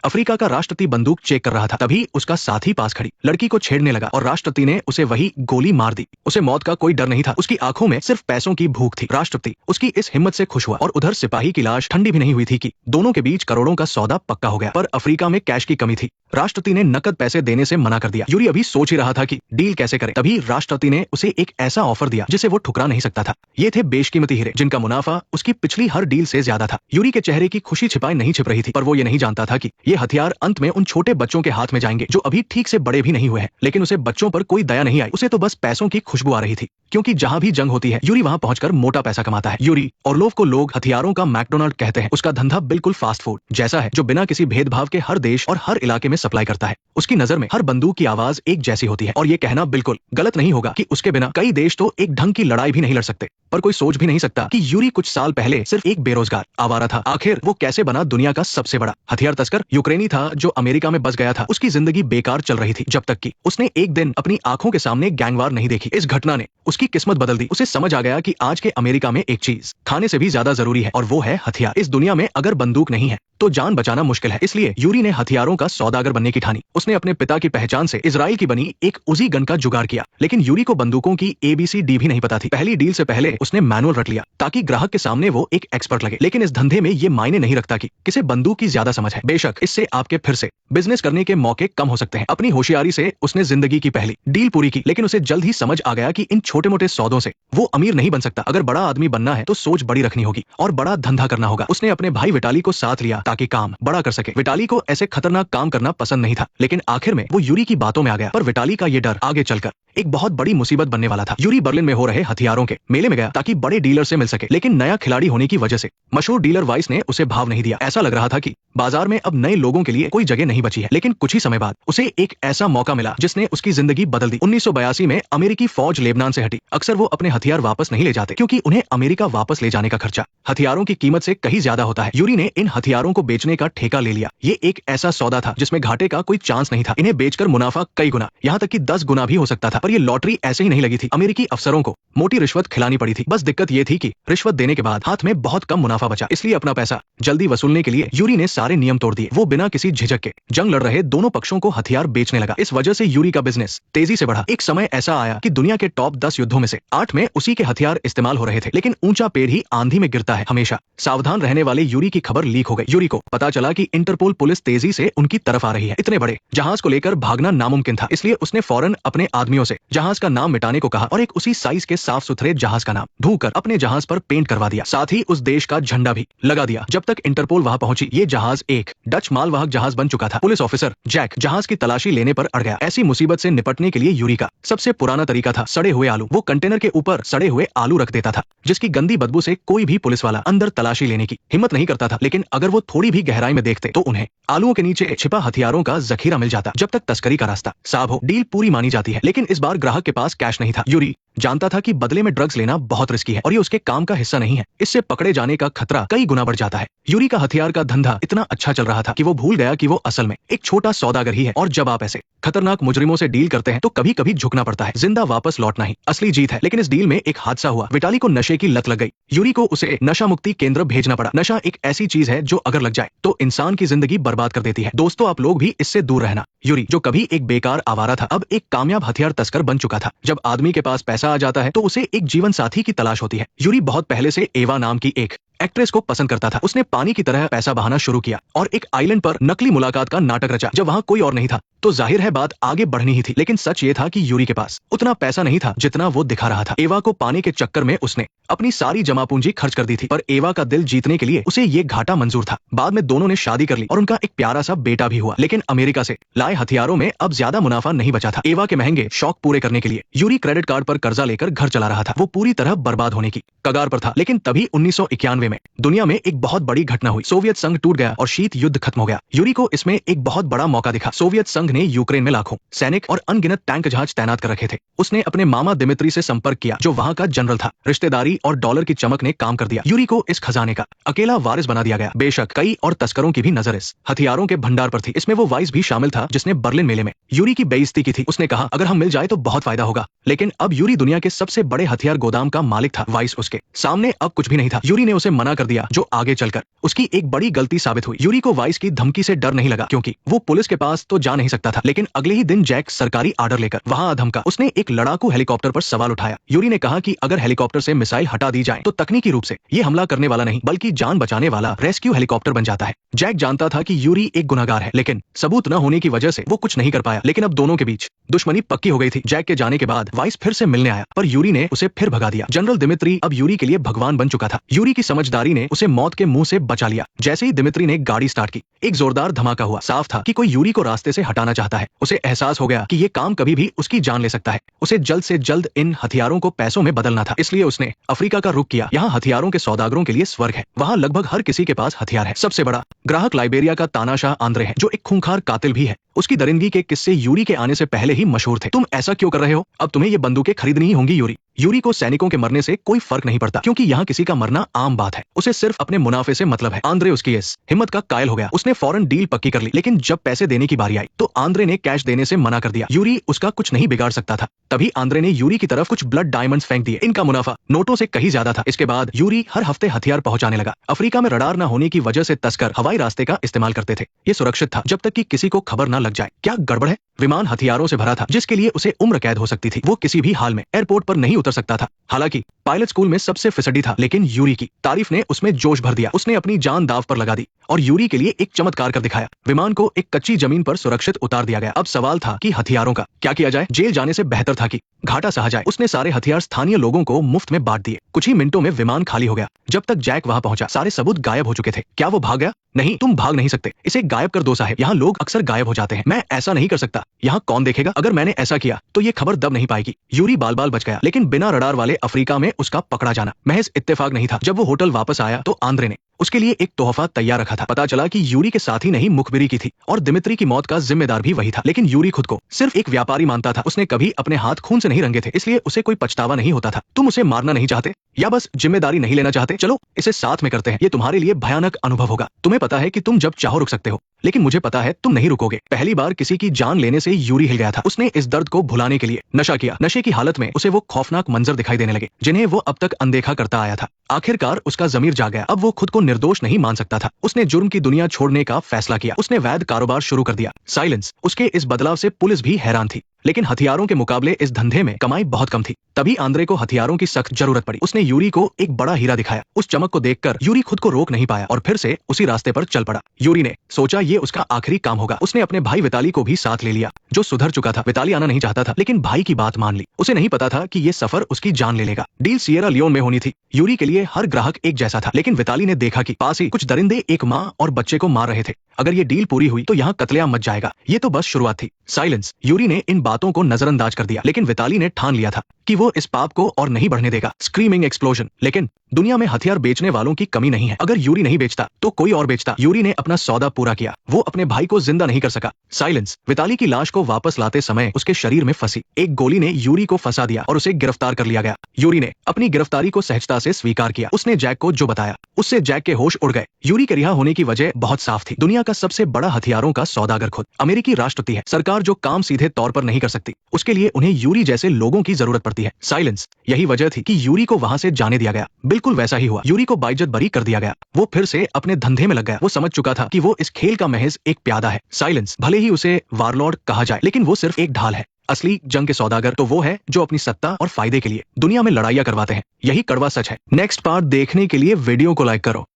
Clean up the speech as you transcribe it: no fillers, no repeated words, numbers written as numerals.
Africa का राष्ट्रपति बंदूक चेक कर रहा था, तभी उसका साथी पास खड़ी लड़की को छेड़ने लगा और राष्ट्रपति ने उसे वही गोली मार दी। उसे मौत का कोई डर नहीं था, उसकी आंखों में सिर्फ पैसों की भूख थी। राष्ट्रपति उसकी इस हिम्मत से खुश हुआ और उधर सिपाही की लाश ठंडी भी नहीं हुई थी कि दोनों के बीच करोड़ों का सौदा पक्का हो गया। पर अफ्रीका में कैश की कमी थी, राष्ट्रपति ने नकद पैसे देने से मना कर दिया। यूरी अभी सोच ही रहा था कि डील कैसे करे, तभी राष्ट्रपति ने उसे एक ऐसा ऑफर दिया जिसे वो ठुकरा नहीं सकता था। ये थे बेशकीमती हीरे जिनका मुनाफा उसकी पिछली हर डील से ज्यादा था। यूरी के चेहरे की खुशी छिपाई नहीं छिप रही थी, पर वो ये नहीं जानता था कि ये हथियार अंत में उन छोटे बच्चों के हाथ में जाएंगे जो अभी ठीक से बड़े भी नहीं हुए हैं। लेकिन उसे बच्चों पर कोई दया नहीं आई, उसे तो बस पैसों की खुशबू आ रही थी, क्योंकि जहां भी जंग होती है यूरी वहां पहुंचकर मोटा पैसा कमाता है। यूरी ऑर्लोव को लोग हथियारों का मैकडोनाल्ड कहते हैं। उसका धंधा बिल्कुल फास्ट फूड जैसा है, जो बिना किसी भेदभाव के हर देश और हर इलाके में सप्लाई करता है। उसकी नजर में हर बंदूक की आवाज एक जैसी होती है, और ये कहना बिल्कुल गलत नहीं होगा कि उसके बिना कई देश तो एक ढंग की लड़ाई भी नहीं लड़ सकते। पर कोई सोच भी नहीं सकता कि यूरी कुछ साल पहले सिर्फ एक बेरोजगार आवारा था। आखिर वो कैसे बना दुनिया का सबसे बड़ा हथियार तस्कर। यूक्रेनी था जो अमेरिका में बस गया था। उसकी जिंदगी बेकार चल रही थी जब तक कि उसने एक दिन अपनी आंखों के सामने गैंगवार नहीं देखी। इस घटना ने उसकी किस्मत बदल दी। उसे समझ आ गया कि आज के अमेरिका में एक चीज खाने से भी ज्यादा जरूरी है, और वो है हथियार। इस दुनिया में अगर बंदूक नहीं है तो जान बचाना मुश्किल है। इसलिए यूरी ने हथियारों का सौदागर बनने की ठानी। उसने अपने पिता की पहचान से इजराइल की बनी एक उजी गन का जुगाड़ किया। लेकिन यूरी को बंदूकों की ABCD भी नहीं पता थी। पहली डील से पहले उसने मैनुअल रट लिया ताकि ग्राहक के सामने वो एक एक्सपर्ट लगे। लेकिन इस धंधे में ये मायने नहीं रखता कि किसे बंदूक की ज्यादा समझ है। बेशक इससे आपके फिर से बिजनेस करने के मौके कम हो सकते हैं। अपनी होशियारी से उसने जिंदगी की पहली डील पूरी की, लेकिन उसे जल्द ही समझ आ गया कि इन छोटे मोटे सौदों से वो अमीर नहीं बन सकता। अगर बड़ा आदमी बनना है तो सोच बड़ी रखनी होगी और बड़ा धंधा करना होगा। उसने अपने भाई विटाली को साथ लिया ताकि काम बड़ा कर सके। विटाली को ऐसे खतरनाक काम करना पसंद नहीं था, लेकिन आखिर में वो यूरी की बातों में आ गया। पर विटाली का ये डर आगे चलकर एक बहुत बड़ी मुसीबत बनने वाला था। यूरी बर्लिन में हो रहे हथियारों के मेले में गया ताकि बड़े डीलर से मिल सके, लेकिन नया खिलाड़ी होने की वजह से मशहूर डीलर वाइस ने उसे भाव नहीं दिया। ऐसा लग रहा था कि बाजार में अब नए लोगों के लिए कोई जगह नहीं बची है। लेकिन कुछ ही समय बाद उसे एक ऐसा मौका मिला जिसने उसकी जिंदगी बदल दी। 1982 में अमेरिकी फौज लेबनान से हटी। अक्सर वो अपने हथियार वापस नहीं ले जाते, क्योंकि उन्हें अमेरिका वापस ले जाने का खर्चा हथियारों की कीमत से कहीं ज्यादा होता है। यूरी ने इन हथियारों को बेचने का ठेका ले लिया। ये एक ऐसा सौदा था जिसमें घाटे का कोई चांस नहीं था। इन्हें बेचकर मुनाफा कई गुना, यहाँ तक कि 10 गुना भी हो सकता था। पर ये लॉटरी ऐसे ही नहीं लगी थी। अमेरिकी अफसरों को मोटी रिश्वत खिलानी पड़ी थी। बस दिक्कत ये थी कि रिश्वत देने के बाद हाथ में बहुत कम मुनाफा बचा। इसलिए अपना पैसा जल्दी वसूलने के लिए यूरी ने सारे नियम तोड़ दिए। वो बिना किसी झिझक के जंग लड़ रहे दोनों पक्षों को हथियार बेचने लगा। इस वजह से यूरी का बिजनेस तेजी से बढ़ा। एक समय ऐसा आया कि दुनिया के टॉप 10 युद्धों में से 8 में उसी के हथियार इस्तेमाल हो रहे थे। लेकिन ऊंचा पेड़ ही आंधी में गिरता है। हमेशा सावधान रहने वाले यूरी की खबर लीक हो गई। यूरी को पता चला कि इंटरपोल पुलिस तेजी से उनकी तरफ आ रही है। इतने बड़े जहाज को लेकर भागना नामुमकिन था, इसलिए उसने फौरन अपने आदमियों से जहाज का नाम मिटाने को कहा और एक उसी साइज के साफ सुथरे जहाज का नाम ढूंढकर अपने जहाज पर पेंट करवा दिया। साथ ही उस देश का झंडा भी लगा दिया। जब तक इंटरपोल वहां पहुंची, ये जहाज एक डच मालवाहक जहाज बन चुका था। पुलिस ऑफिसर जैक जहाज की तलाशी लेने पर अड़ गया। ऐसी मुसीबत से निपटने के लिए यूरी का सबसे पुराना तरीका था सड़े हुए आलू। वो कंटेनर के ऊपर सड़े हुए आलू रख देता था, जिसकी गंदी बदबू से कोई भी पुलिस वाला अंदर तलाशी लेने की हिम्मत नहीं करता था। लेकिन अगर वो थोड़ी भी गहराई में देखते तो उन्हें आलूओं के नीचे छिपा हथियारों का जखीरा मिल जाता। जब तक तस्करी का रास्ता साफ हो, डील पूरी मानी जाती है। लेकिन इस बार ग्राहक के पास कैश नहीं था। यूरी जानता था कि बदले में ड्रग्स लेना बहुत रिस्की है और ये उसके काम का हिस्सा नहीं है। इससे पकड़े जाने का खतरा कई गुना बढ़ जाता है। यूरी का हथियार का धंधा इतना अच्छा चल रहा था कि वो भूल गया कि वो असल में एक छोटा सौदागर ही है। और जब आप ऐसे खतरनाक मुजरिमों से डील करते हैं तो कभी कभी झुकना पड़ता है। जिंदा वापस लौटना ही असली जीत है। लेकिन इस डील में एक हादसा हुआ। विटाली को नशे की लत लग गई। यूरी को उसे नशा मुक्ति केंद्र भेजना पड़ा। नशा एक ऐसी चीज है जो अगर लग जाए तो इंसान की जिंदगी बर्बाद कर देती है। दोस्तों, आप लोग भी इससे दूर रहना। यूरी जो कभी एक बेकार आवारा था, अब एक कामयाब हथियार तस्कर बन चुका था। जब आदमी के पास पैसा आ जाता है तो उसे एक जीवन साथी की तलाश होती है। यूरी बहुत पहले से एवा नाम की एक एक्ट्रेस को पसंद करता था। उसने पानी की तरह पैसा बहाना शुरू किया और एक आइलैंड पर नकली मुलाकात का नाटक रचा। जब वहां कोई और नहीं था तो जाहिर है बात आगे बढ़नी ही थी। लेकिन सच ये था कि यूरी के पास उतना पैसा नहीं था जितना वो दिखा रहा था। एवा को पाने के चक्कर में उसने अपनी सारी जमा पूंजी खर्च कर दी थी। पर एवा का दिल जीतने के लिए उसे ये घाटा मंजूर था। बाद में दोनों ने शादी कर ली और उनका एक प्यारा सा बेटा भी हुआ। लेकिन अमेरिका से लाए हथियारों में अब ज्यादा मुनाफा नहीं बचा था। एवा के महंगे शौक पूरे करने के लिए यूरी क्रेडिट कार्ड पर कर्जा लेकर घर चला रहा था। वो पूरी तरह बर्बाद होने की कगार पर था। लेकिन तभी 1991 में दुनिया में एक बहुत बड़ी घटना हुई। सोवियत संघ टूट गया और शीत युद्ध खत्म हो गया। यूरी को इसमें एक बहुत बड़ा मौका दिखा। सोवियत संघ ने यूक्रेन में लाखों सैनिक और अनगिनत टैंक जहाज तैनात कर रखे थे। उसने अपने मामा दिमित्री से संपर्क किया जो वहां का जनरल था। रिश्तेदारी और डॉलर की चमक ने काम कर दिया। यूरी को इस खजाने का अकेला वारिस बना दिया गया। बेशक कई और तस्करों की भी नजर इस हथियारों के भंडार पर थी। इसमें वो वाइस भी शामिल था जिसने बर्लिन मेले में यूरी की बेइज्जती की थी। उसने कहा अगर हम मिल जाए तो बहुत फायदा होगा। लेकिन अब यूरी दुनिया के सबसे बड़े हथियार गोदाम का मालिक था। वाइस उसके सामने अब कुछ भी नहीं था। यूरी ने उसे मना कर दिया, जो आगे चलकर उसकी एक बड़ी गलती साबित हुई। यूरी को वाइस की धमकी से डर नहीं लगा क्योंकि वो पुलिस के पास तो जा नहीं सकता था, लेकिन अगले ही दिन जैक सरकारी आर्डर लेकर वहां धमका। उसने एक लड़ाकू हेलीकॉप्टर पर सवाल उठाया। यूरी ने कहा कि अगर हेलीकॉप्टर से मिसाइल हटा दी जाए तो तकनीकी रूप से ये हमला करने वाला नहीं बल्कि जान बचाने वाला रेस्क्यू हेलीकॉप्टर बन जाता है। जैक जानता था कि यूरी एक गुनहगार है, लेकिन सबूत न होने की वजह से वो कुछ नहीं कर पाया। लेकिन अब दोनों के बीच दुश्मनी पक्की हो गई थी। जैक के जाने के बाद वाइस फिर से मिलने आया, पर यूरी ने उसे फिर भगा दिया। जनरल दिमित्री अब यूरी के लिए भगवान बन चुका था। यूरी की समझदारी ने उसे मौत के मुंह से बचा लिया। जैसे ही दिमित्री ने गाड़ी स्टार्ट की, एक जोरदार धमाका हुआ। साफ था कि कोई यूरी को रास्ते से हटाना चाहता है। उसे एहसास हो गया कि ये काम कभी भी उसकी जान ले सकता है। उसे जल्द से जल्द इन हथियारों को पैसों में बदलना था, इसलिए उसने अफ्रीका का रुख किया। यहाँ हथियारों के सौदागरों के लिए स्वर्ग है। वहाँ लगभग हर किसी के पास हथियार है। सबसे बड़ा ग्राहक लाइबेरिया का तानाशाह आंद्रे है, जो एक खूंखार कातिल भी है। उसकी दरिंदगी के किस्से यूरी के आने से पहले ही मशहूर थे। तुम ऐसा क्यों कर रहे हो? अब तुम्हें ये बंदूकें खरीदनी ही होंगी यूरी। यूरी को सैनिकों के मरने से कोई फर्क नहीं पड़ता, क्योंकि यहाँ किसी का मरना आम बात है। उसे सिर्फ अपने मुनाफे से मतलब है। आंद्रे उसकी इस हिम्मत का कायल हो गया। उसने फौरन डील पक्की कर ली, लेकिन जब पैसे देने की बारी आई तो आंद्रे ने कैश देने से मना कर दिया। यूरी उसका कुछ नहीं बिगाड़ सकता था। तभी आंद्रे ने यूरी की तरफ कुछ ब्लड डायमंड्स फेंक दिए। इनका मुनाफा नोटों से कहीं ज्यादा था। इसके बाद यूरी हर हफ्ते हथियार पहुंचाने लगा। अफ्रीका में रडार न होने की वजह से तस्कर हवाई रास्ते का इस्तेमाल करते थे। ये सुरक्षित था जब तक कि किसी को खबर न लग जाए। क्या गड़बड़ है? विमान हथियारों से भरा था, जिसके लिए उसे उम्र कैद हो सकती थी। वो किसी भी हाल में एयरपोर्ट पर नहीं उतर सकता था। हालांकि पायलट स्कूल में सबसे फिसडी था, लेकिन यूरी की तारीफ ने उसमें जोश भर दिया। उसने अपनी जान दांव पर लगा दी और यूरी के लिए एक चमत्कार कर दिखाया। विमान को एक कच्ची जमीन पर सुरक्षित उतार दिया गया। अब सवाल था कि हथियारों का क्या किया जाए। जेल जाने से बेहतर था कि घाटा सहा जाए। उसने सारे हथियार स्थानीय लोगों को मुफ्त में बांट दिए। कुछ ही मिनटों में विमान खाली हो गया। जब तक जैक वहां पहुंचा, सारे सबूत गायब हो चुके थे। क्या वो भाग गया? नहीं, तुम भाग नहीं सकते। इसे गायब कर दो साहब। यहाँ लोग अक्सर गायब हो जाते हैं। मैं ऐसा नहीं कर सकता। यहाँ कौन देखेगा? अगर मैंने ऐसा किया तो ये खबर दब नहीं पाएगी। यूरी बाल बाल बच गया, लेकिन बिना रडार वाले अफ्रीका में उसका पकड़ा जाना महज इत्तेफाक नहीं था। जब वो होटल वापस आया तो आंद्रे ने उसके लिए एक तोहफा तैयार रखा था। पता चला कि यूरी के साथ ही नहीं मुखबिरी की थी और दिमित्री की मौत का जिम्मेदार भी वही था। लेकिन यूरी खुद को सिर्फ एक व्यापारी मानता था। उसने कभी अपने हाथ खून से नहीं रंगे थे, इसलिए उसे कोई पछतावा नहीं होता था। तुम उसे मारना नहीं चाहते या बस जिम्मेदारी नहीं लेना चाहते? चलो इसे साथ में करते हैं। ये तुम्हारे लिए भयानक अनुभव होगा। तुम्हें पता है कि तुम जब चाहो रुक सकते हो, लेकिन मुझे पता है तुम नहीं रुकोगे। पहली बार किसी की जान लेने से यूरी हिल गया था। उसने इस दर्द को भुलाने के लिए नशा किया। नशे की हालत में उसे वो खौफनाक मंजर दिखाई देने लगे, जिन्हें वो अब तक अनदेखा करता आया था। आखिरकार उसका जमीर जाग गया। अब वो खुद को निर्दोष नहीं मान सकता था। उसने जुर्म की दुनिया छोड़ने का फैसला किया। उसने वैध कारोबार शुरू कर दिया। साइलेंस। उसके इस बदलाव से पुलिस भी हैरान थी, लेकिन हथियारों के मुकाबले इस धंधे में कमाई बहुत कम थी। तभी आंद्रे को हथियारों की सख्त जरूरत पड़ी। उसने यूरी को एक बड़ा हीरा दिखाया। उस चमक को देखकर यूरी खुद को रोक नहीं पाया और फिर से उसी रास्ते पर चल पड़ा। यूरी ने सोचा ये उसका आखिरी काम होगा। उसने अपने भाई विताली को भी साथ ले लिया, जो सुधर चुका था। विताली आना नहीं चाहता था, लेकिन भाई की बात मान ली। उसे नहीं पता था कि ये सफर उसकी जान ले लेगा। डील सिएरा लियोन में होनी थी। यूरी के लिए हर ग्राहक एक जैसा था, लेकिन विताली ने देखा कि पास ही कुछ दरिंदे एक माँ और बच्चे को मार रहे थे। अगर ये डील पूरी हुई तो यहाँ कत्लेआम मच जाएगा। ये तो बस शुरुआत थी। साइलेंस। यूरी ने इन बातों को नजरअंदाज कर दिया, लेकिन विताली ने ठान लिया था कि वो इस पाप को और नहीं बढ़ने देगा। Screaming explosion. लेकिन दुनिया में हथियार बेचने वालों की कमी नहीं है। अगर यूरी नहीं बेचता तो कोई और बेचता। यूरी ने अपना सौदा पूरा किया। वो अपने भाई को जिंदा नहीं कर सका। साइलेंस। विताली की लाश को वापस लाते समय उसके शरीर में फंसी एक गोली ने यूरी को फंसा दिया और उसे गिरफ्तार कर लिया गया। यूरी ने अपनी गिरफ्तारी को सहजता से स्वीकार किया। उसने जैक को जो बताया, उससे जैक के होश उड़ गए। यूरी के रिहा होने की वजह बहुत साफ थी। दुनिया का सबसे बड़ा हथियारों का सौदागर खुद अमेरिकी राष्ट्रपति है। सरकार जो काम सीधे तौर पर नहीं कर सकती, उसके लिए उन्हें यूरी जैसे लोगों की जरूरत पड़ती है। साइलेंस। यही वजह थी कि यूरी को वहां से जाने दिया गया। बिल्कुल वैसा ही हुआ। यूरी को बाइज्जत बरी कर दिया गया। वो फिर से अपने धंधे में लग गया। वो समझ चुका था कि वो इस खेल का महज एक प्यादा है। साइलेंस। भले ही उसे वारलॉर्ड कहा जाए, लेकिन वो सिर्फ एक ढाल है। असली जंग के सौदागर तो वो है जो अपनी सत्ता और फायदे के लिए दुनिया में लड़ाइयां करवाते हैं। यही कड़वा सच है। नेक्स्ट पार्ट देखने के लिए वीडियो को लाइक करो।